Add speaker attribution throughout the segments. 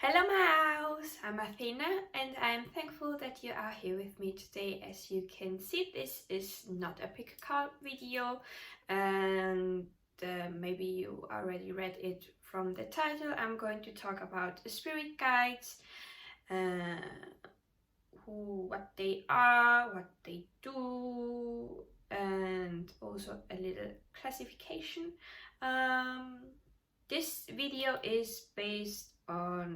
Speaker 1: Hello my house, I'm Athina and I'm thankful that you are here with me today. As you can see, this is not a pick a card video and maybe you already read it from the title. I'm going to talk about spirit guides, what they are, what they do, and also a little classification. This video is based on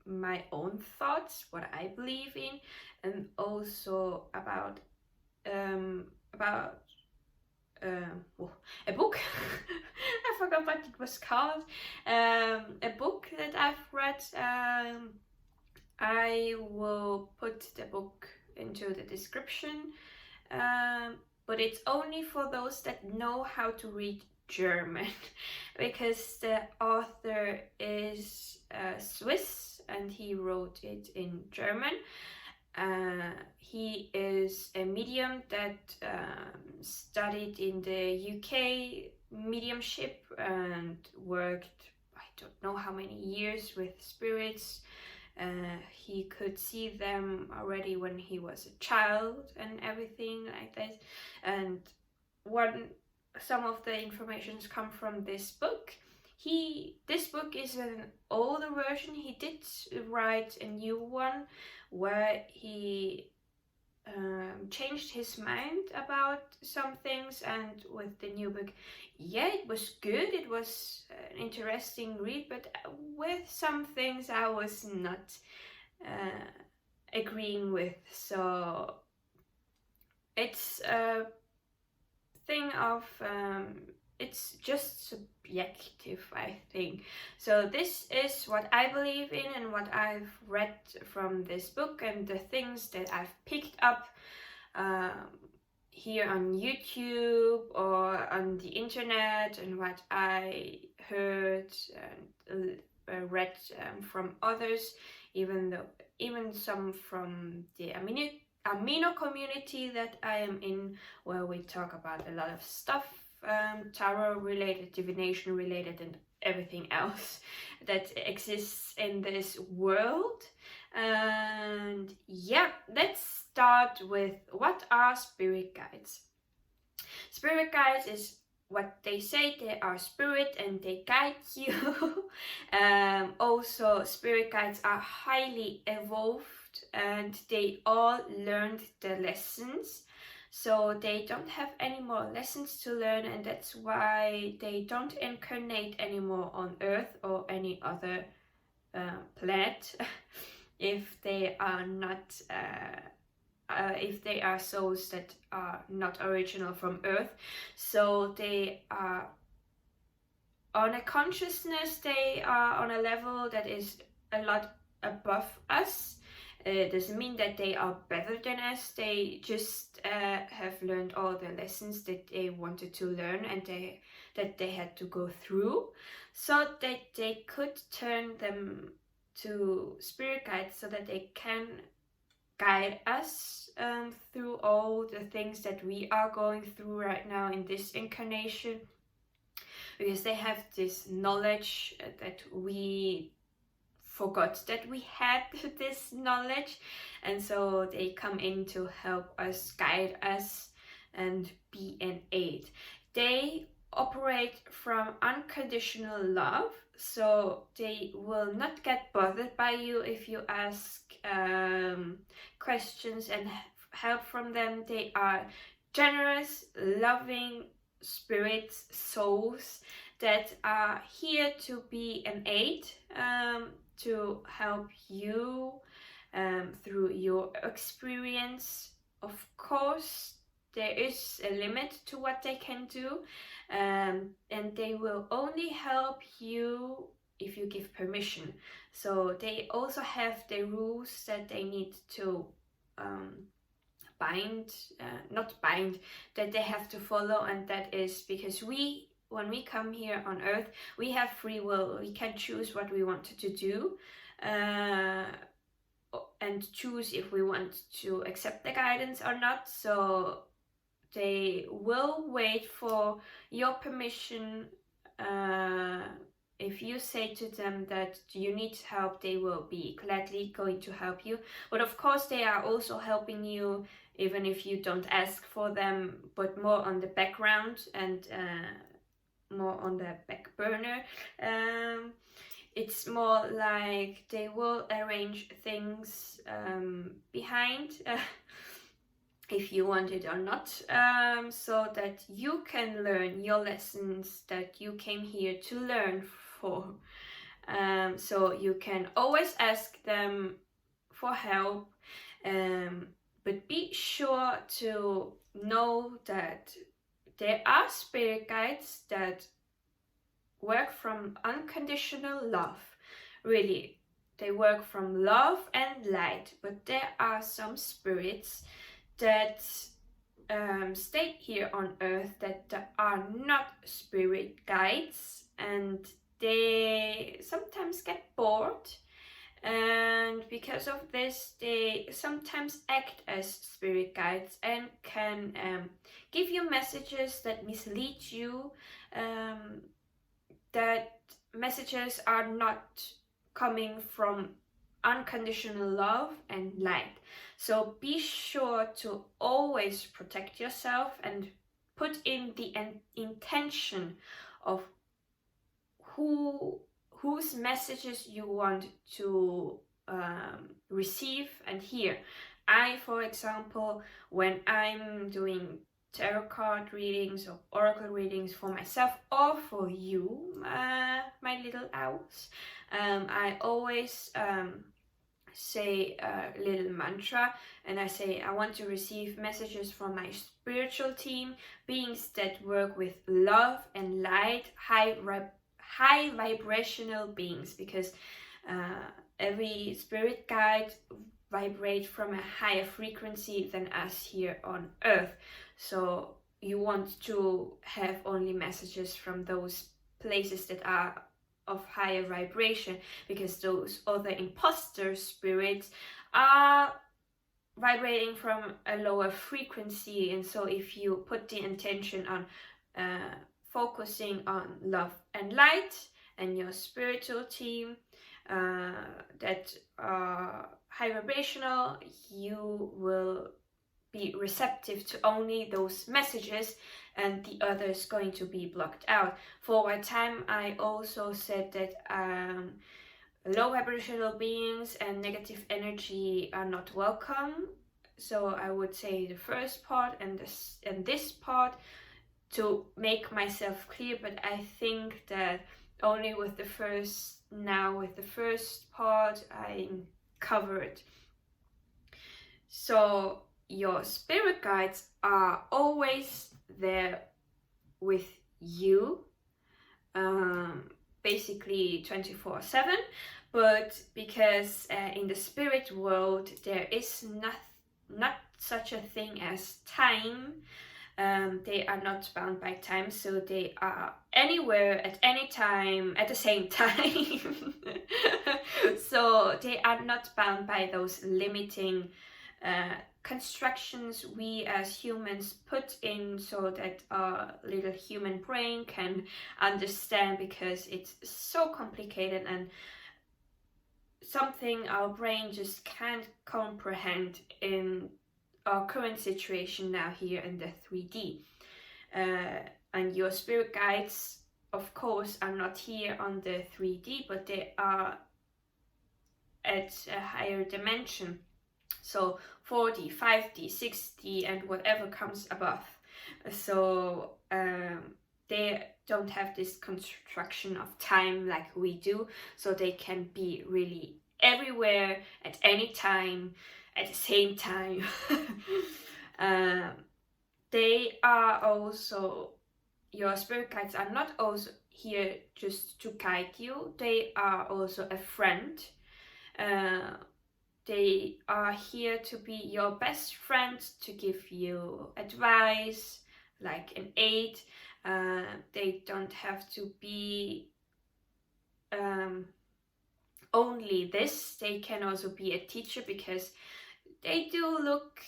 Speaker 1: my own thoughts, what I believe in, and also about a book. I forgot what it was called. A book that I've read. I will put the book into the description, but it's only for those that know how to read German because the author is Swiss and he wrote it in German. He is a medium that studied in the UK mediumship and worked, I don't know how many years, with spirits. He could see them already when he was a child and everything like that. And some of the informations come from this book. This book is an older version. He did write a new one where he changed his mind about some things, and with the new book, yeah, it was good, it was an interesting read, but with some things I was not agreeing with. So it's a thing of it's just subjective, I think. So this is what I believe in and what I've read from this book and the things that I've picked up here on YouTube or on the internet, and what I heard and read from others, even some from the Amino community that I am in, where we talk about a lot of stuff, tarot related, divination related, and everything else that exists in this world. And yeah, let's start with what are spirit guides. Spirit guides is what they say. They are spirit and they guide you. Also, spirit guides are highly evolved and they all learned the lessons, so they don't have any more lessons to learn, and that's why they don't incarnate anymore on Earth or any other planet if they are not if they are souls that are not original from Earth. So they are on a consciousness, they are on a level that is a lot above us. Doesn't mean that they are better than us. They just have learned all the lessons that they wanted to learn and that they had to go through, so that they could turn them to spirit guides, so that they can guide us through all the things that we are going through right now in this incarnation, because they have this knowledge that we forgot that we had this knowledge, and so they come in to help us, guide us, and be an aid. They operate from unconditional love, so they will not get bothered by you if you ask questions and help from them. They are generous, loving spirits, souls that are here to be an aid, to help you through your experience. Of course, there is a limit to what they can do, and they will only help you if you give permission. So they also have the rules that they need to that they have to follow, and that is because when we come here on Earth, we have free will. We can choose what we want to do and choose if we want to accept the guidance or not. So they will wait for your permission if you say to them that you need help, they will be gladly going to help you. But of course, they are also helping you even if you don't ask for them, but more on the background and more on the back burner. It's more like they will arrange things behind, if you want it or not, so that you can learn your lessons that you came here to learn for. So you can always ask them for help, but be sure to know that there are spirit guides that work from unconditional love. Really, they work from love and light, but there are some spirits that stay here on earth that are not spirit guides, and they sometimes get bored, and because of this they sometimes act as spirit guides and can give you messages that mislead you, that messages are not coming from unconditional love and light. So be sure to always protect yourself and put in the intention of whose messages you want to receive and hear. I, for example, when I'm doing tarot card readings or oracle readings for myself or for you, my little owls, I always say a little mantra, and I say I want to receive messages from my spiritual team, beings that work with love and light, high vibrational beings, because every spirit guide vibrate from a higher frequency than us here on earth. So you want to have only messages from those places that are of higher vibration, because those other imposter spirits are vibrating from a lower frequency. And so if you put the intention on focusing on love and light and your spiritual team that are high vibrational, you will be receptive to only those messages, and the others going to be blocked out. For a time I also said that low vibrational beings and negative energy are not welcome. So I would say the first part and this part to make myself clear, but I think that only with the first part I'm covered. So your spirit guides are always there with you, basically 24/7, but because in the spirit world there is not such a thing as time, they are not bound by time, so they are anywhere at any time at the same time. So they are not bound by those limiting constructions we as humans put in so that our little human brain can understand, because it's so complicated and something our brain just can't comprehend in our current situation now here in the 3D. And your spirit guides, of course, are not here on the 3D, but they are at a higher dimension. So 4D, 5D, 6D, and whatever comes above. So they don't have this construction of time like we do, so they can be really everywhere at any time at the same time. They are also, your spirit guides are not also here just to guide you, they are also a friend. They are here to be your best friend, to give you advice, like an aid. They don't have to be only this, they can also be a teacher, because they do look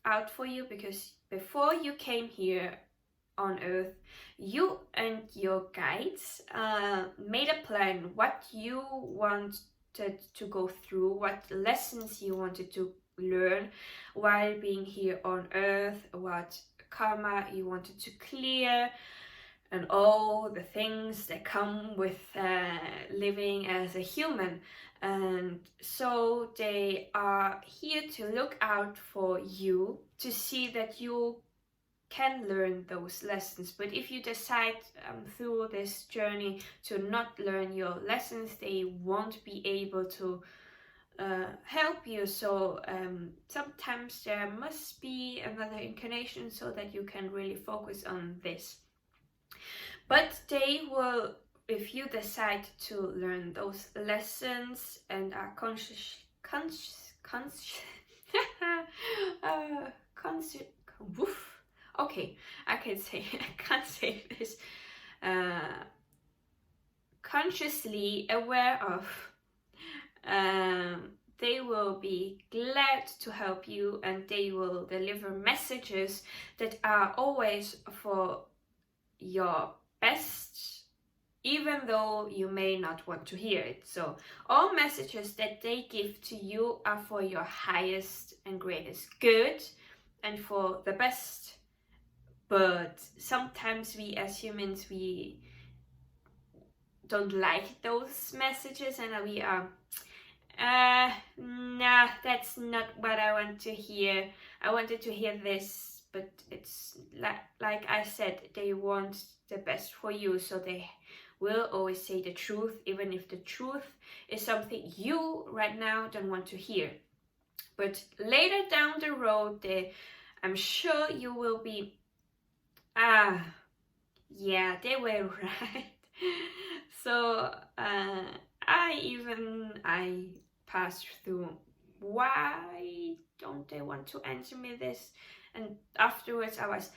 Speaker 1: out for you, because before you came here on Earth, you and your guides made a plan what you wanted to go through, what lessons you wanted to learn while being here on Earth, what karma you wanted to clear, and all the things that come with living as a human. And so they are here to look out for you, to see that you can learn those lessons. But if you decide through this journey to not learn your lessons, they won't be able to help you. So sometimes there must be another incarnation so that you can really focus on this. But they will, if you decide to learn those lessons and are okay, I can't say this, consciously aware of, they will be glad to help you, and they will deliver messages that are always for your best, even though you may not want to hear it. So all messages that they give to you are for your highest and greatest good and for the best. But sometimes we as humans, we don't like those messages, and we are nah, that's not what I want to hear. I wanted to hear this, but it's like I said, they want the best for you, so they will always say the truth, even if the truth is something you right now don't want to hear. But later down the road, I'm sure you will be, yeah, they were right. So I passed through, why don't they want to answer me this? And afterwards I was,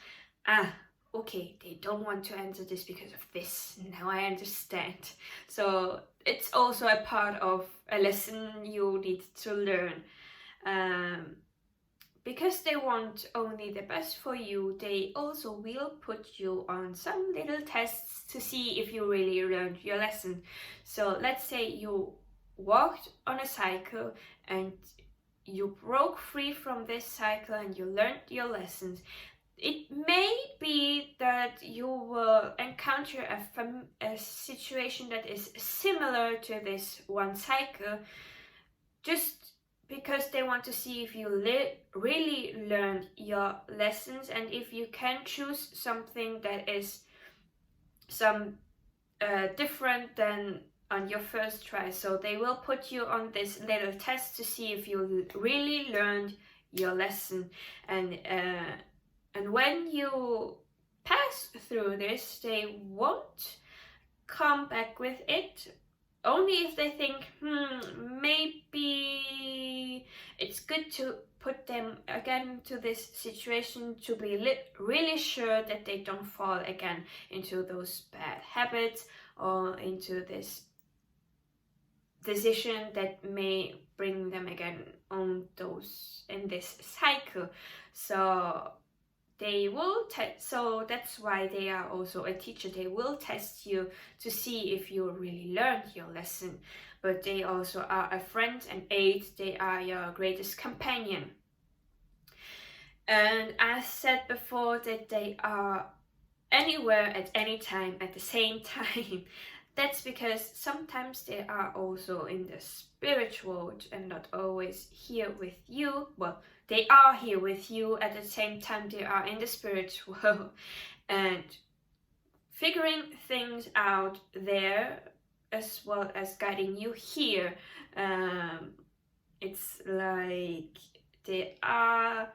Speaker 1: okay, they don't want to answer this because of this. Now I understand. So it's also a part of a lesson you need to learn. Because they want only the best for you, they also will put you on some little tests to see if you really learned your lesson. So let's say you walked on a cycle and you broke free from this cycle and you learned your lessons. It may be that you will encounter a situation that is similar to this one cycle, just because they want to see if you really learned your lessons, and if you can choose something that is some different than on your first try. So they will put you on this little test to see if you really learned your lesson. And when you pass through this, they won't come back with it, only if they think, maybe it's good to put them again to this situation to be really sure that they don't fall again into those bad habits or into this decision that may bring them again on in this cycle. So they will so that's why they are also a teacher. They will test you to see if you really learned your lesson, but they also are a friend and aid. They are your greatest companion. And as said before, that they are anywhere at any time at the same time. That's because sometimes they are also in the spirit world and not always here with you. Well, they are here with you at the same time they are in the spirit world and figuring things out there, as well as guiding you here. It's like they are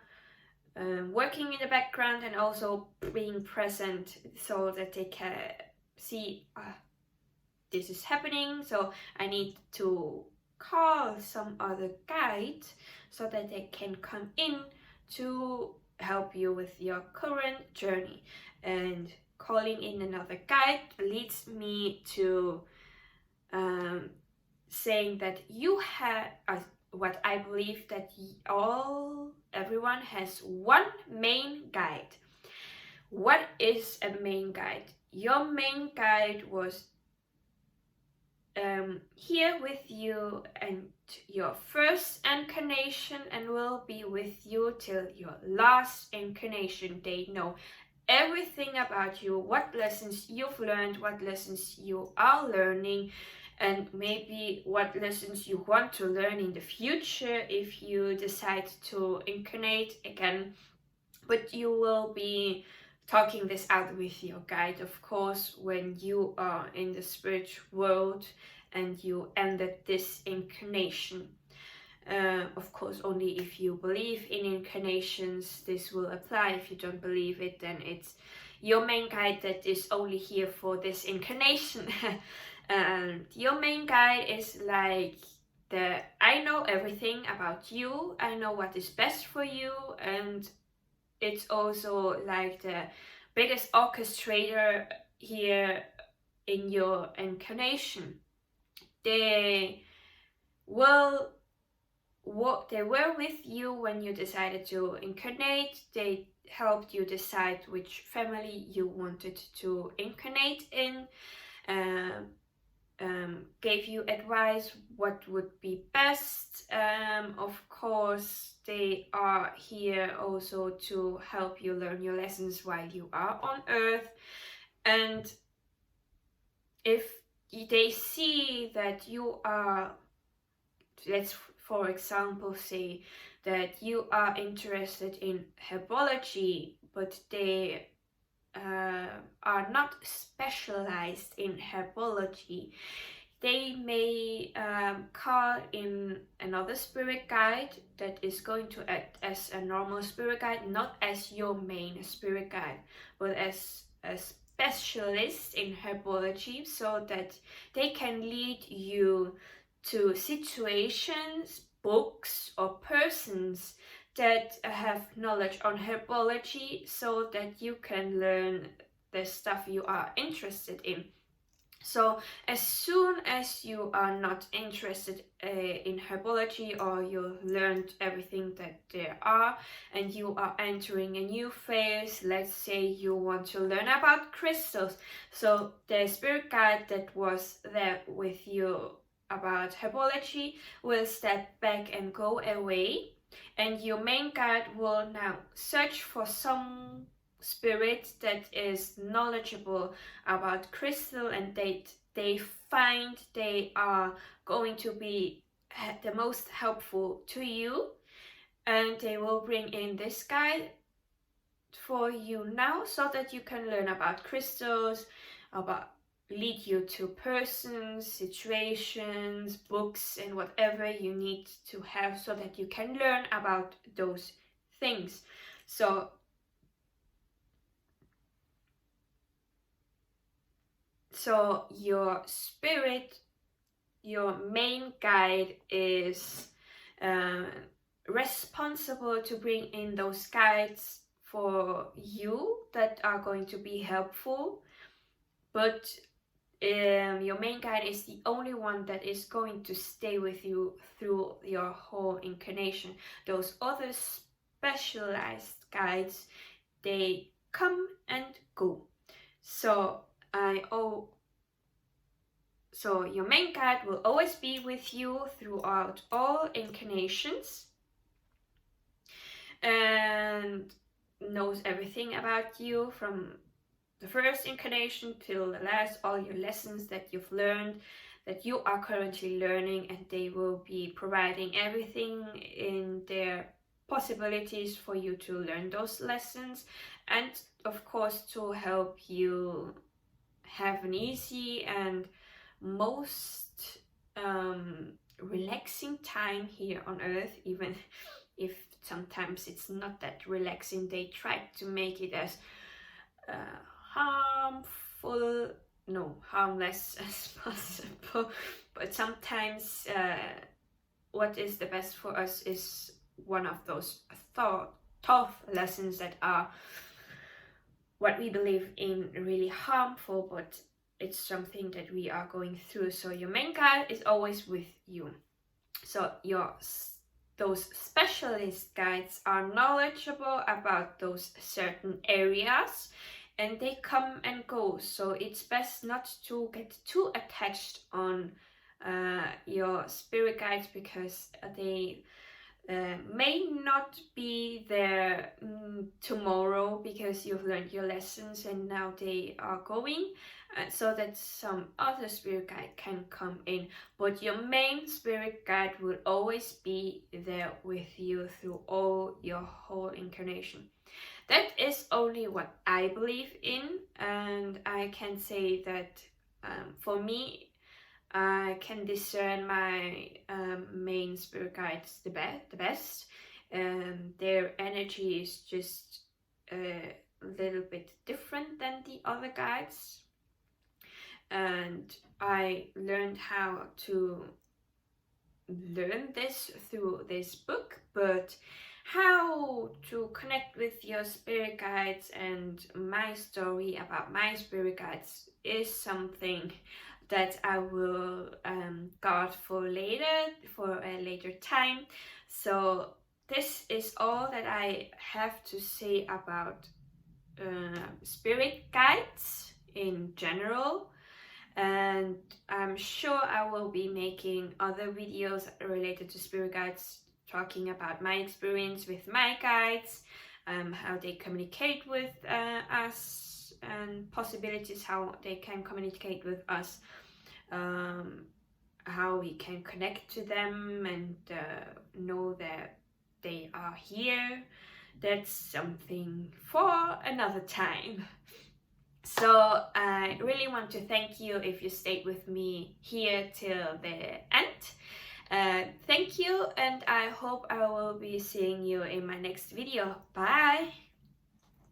Speaker 1: working in the background and also being present so that they can see this is happening, so I need to call some other guide so that they can come in to help you with your current journey. And calling in another guide leads me to saying that you have what I believe that everyone has one main guide. What is a main guide? Your main guide was here with you and your first incarnation, and will be with you till your last incarnation. They know everything about you, what lessons you've learned, what lessons you are learning, and maybe what lessons you want to learn in the future if you decide to incarnate again. But you will be talking this out with your guide, of course, when you are in the spiritual world and you ended this incarnation. Of course, only if you believe in incarnations this will apply. If you don't believe it, then it's your main guide that is only here for this incarnation. And your main guide is like I know everything about you, I know what is best for you, and it's also like the biggest orchestrator here in your incarnation. They were with you when you decided to incarnate. They helped you decide which family you wanted to incarnate in, gave you advice what would be best. Of course, they are here also to help you learn your lessons while you are on Earth. And if they see that you are, let's for example say that you are interested in herbology, but they are not specialized in herbology, they may call in another spirit guide that is going to act as a normal spirit guide, not as your main spirit guide, but as a specialist in herbology, so that they can lead you to situations, books, or persons that have knowledge on herbology, so that you can learn the stuff you are interested in. So as soon as you are not interested in herbology, or you learned everything that there are, and you are entering a new phase, let's say you want to learn about crystals, so the spirit guide that was there with you about herbology will step back and go away, and your main guide will now search for some spirit that is knowledgeable about crystal, and they find they are going to be the most helpful to you, and they will bring in this guide for you now, so that you can learn about crystals, lead you to persons, situations, books, and whatever you need to have, so that you can learn about those things. So your spirit, your main guide, is responsible to bring in those guides for you that are going to be helpful, but your main guide is the only one that is going to stay with you through your whole incarnation. Those other specialized guides, they come and go. So your main guide will always be with you throughout all incarnations, and knows everything about you from the first incarnation till the last, all your lessons that you've learned, that you are currently learning, and they will be providing everything in their possibilities for you to learn those lessons, and of course to help you have an easy and most relaxing time here on Earth, even if sometimes it's not that relaxing. They try to make it as harmless as possible, but sometimes what is the best for us is one of those tough lessons that are what we believe in really harmful, but it's something that we are going through. So your main guide is always with you. So your those specialist guides are knowledgeable about those certain areas, and they come and go. So it's best not to get too attached on your spirit guides, because they may not be there tomorrow because you've learned your lessons and now they are going, so that some other spirit guide can come in, but your main spirit guide will always be there with you through all your whole incarnation. That is only what I believe in, and I can say that for me, I can discern my main spirit guides the best. Their energy is just a little bit different than the other guides, and I learned how to learn this through this book, but how to connect with your spirit guides and my story about my spirit guides is something that I will guard for a later time. So this is all that I have to say about spirit guides in general, and I'm sure I will be making other videos related to spirit guides, talking about my experience with my guides, how they communicate with us, and possibilities how they can communicate with us, how we can connect to them and know that they are here. That's something for another time. So I really want to thank you if you stayed with me here till the end. Thank you, and I hope I will be seeing you in my next video. Bye!